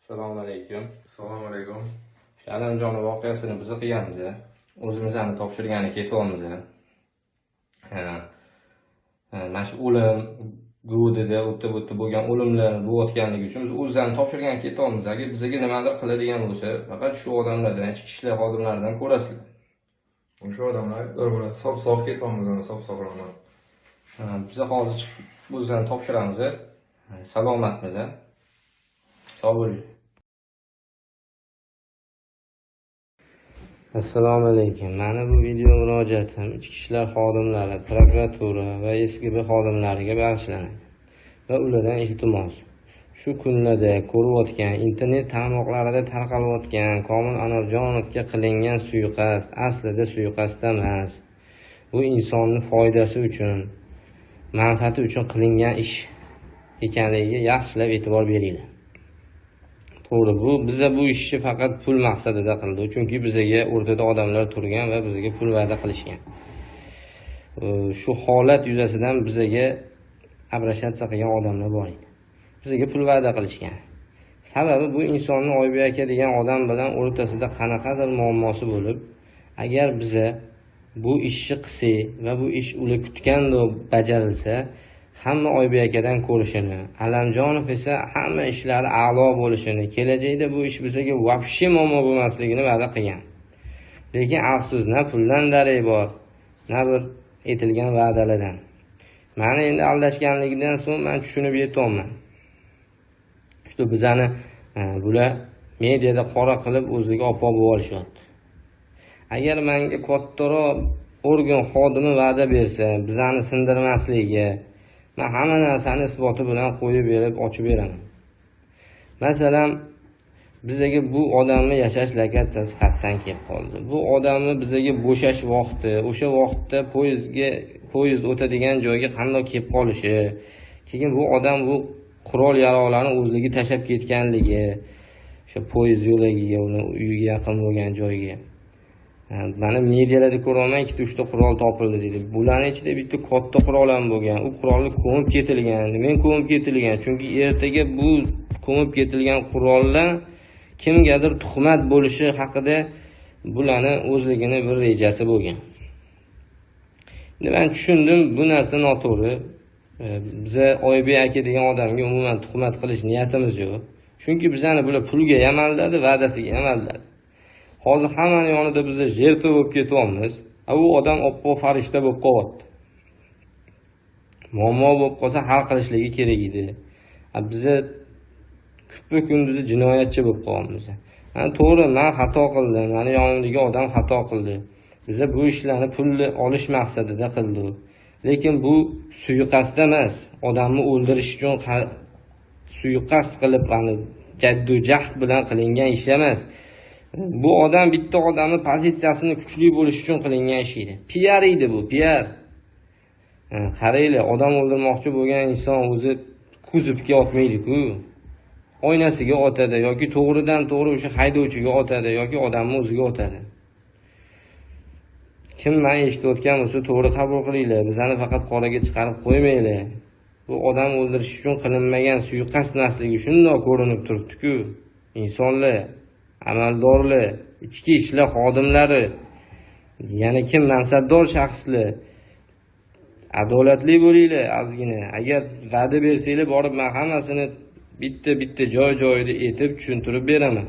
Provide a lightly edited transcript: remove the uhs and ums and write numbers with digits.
Assalomu alaykum. Assalomu alaykum. Alamjon voqeasini biz qilganmiz. O'zimizdan topshirgani ketyapmiz. Mana shu o'lim gudida o'tib bo'lgan o'limlar bo'layotganligi uchun biz o'zimizdan topshirgani ketyapmiz. Agar bizga nimadir qiladigan bo'lsa, faqat shu odamlardan, ichki ishlar xodimlaridan ko'rasizlar. O'sha odamlar bir-birini sof-sof ketyapmiz, sof-sog'lom. Biz hozir chiqib o'zimizdan topshiramiz. Salomatmiz. Sog' bo'ling. Assalomu alaykum. Mana bu video murojaatim ichki ishlar xodimlari, prokuratura va SGB xodimlariga bag'ishlanadi. Va ulardan iltimos, shu kunlarda ko'rayotgan internet tarmoqlarida tarqalayotgan Komil Anorjonovga qilingan suiqasd aslida suiqasd emas. Bu insonning foydasi uchun, manfaati uchun qilingan ish ekanligiga yaxshilab e'tibor beringlar. To'g'ri, biza bu ishni faqat pul maqsadida qildi. Chunki bizga o'rtada odamlar turgan va bizga pul va'da qilishgan. Shu holat yuzasidan bizga abrashatsiya qilgan odamlar bor edi. Bizga pul va'da qilishgan. Sababi bu insonning Oybek aka degan odam bilan o'rtasida qanaqadir muammosi bo'lib, agar biza bu ishni qilsak va bu ish ular kutgandek bajarilsa, hamma Oybek akadan ko'rishini, Alamjonov esa hamma ishlari a'lo bo'lishini, kelajakda bu ish bizga vobshe muammo bo'lmasligini va'da qilgan. Lekin afsus, na puldan darak bor, na bir aytilgan va'dalardan. Meni endi aldashganligidan so'ng men tushunib yetyapman. Shu bizani bular mediada qora qilib o'ziga olib olishyapti. Agar menga kattaroq organ xodimi va'da bersa, bizani sindirmasligiga, men hamma narsani isboti bilan qo'yib berib, ochib beraman. Masalan, bizga bu odamni yashash lokatsiyasi xatdan kelib qoldi. Bu odamni bizga bo'shash vaqti, o'sha vaqtda poyezd o'tadigan joyga qanday kelib qolishi, keyin bu odam bu qurol yarog'larni o'zligi tashab ketganligi, o'sha poyezd yo'lagiga, uni uyiga yaqin bo'lgan joyga. Mana medialarda ko'raman, 2-3 ta qurol topildi dedi. Bularning ichida bitta katta qurol ham bo'lgan. U qurolni ko'mib ketilgan. Men ko'mib ketilgan, chunki ertaga bu ko'mib ketilgan qurollar kimgadir tuhmat bo'lishi haqida bularni o'zligini bir rejasi bo'lgan. Endi men tushundim, bu narsa noto'g'ri. Biza Oybek aka degan odamga umuman tuhmat qilish niyatimiz yo'q. Chunki bizani bular pulga yamaldadi, va'dasiga yamaldadi. Hozir hammaning yonida biz jertva bo'lib ketyapmiz. U odam oppoq farishta bo'lib qolyapti. Muammo bo'lib qolsa hal qilishligi kerak edi. Biz kupa kunduzi jinoyatchi bo'lib qolyapmiz. To'g'ri, men xato qildim. Meni yonimdagi odam xato qildi. Biz bu ishlarni pulni olish maqsadida qildik. Lekin bu suiqasd emas. Odamni o'ldirish uchun suiqasd qilib, jaddu-jahd bilan qilingan ish emas. Bu odam bitta odamning pozitsiyasini kuchli bo'lish uchun qilingan ish edi. PR edi bu, PR. Qaranglar, odam o'ldirmoqchi bo'lgan inson o'zi kuzovga otmaydi-ku. Oynasiga otadi yoki to'g'ridan to'g'ri o'sha haydovchiga otadi yoki odamning o'ziga otadi. Kim men eshitayotgan bo'lsa to'g'ri qabul qilinglar. Bizani faqat qoraga chiqarib qo'ymanglar. Bu odam o'ldirish uchun qilinmagan suiqasd emasligi shunday ko'rinib turibdi-ku. Insonlar, amaldorlar, ichki ishlar xodimlari, yana kim mansabdor shaxslar, adolatli bo'linglar ozgina. Agar va'da bersanglar, borib men hammasini bitta joy-joyida aytib tushuntirib beraman.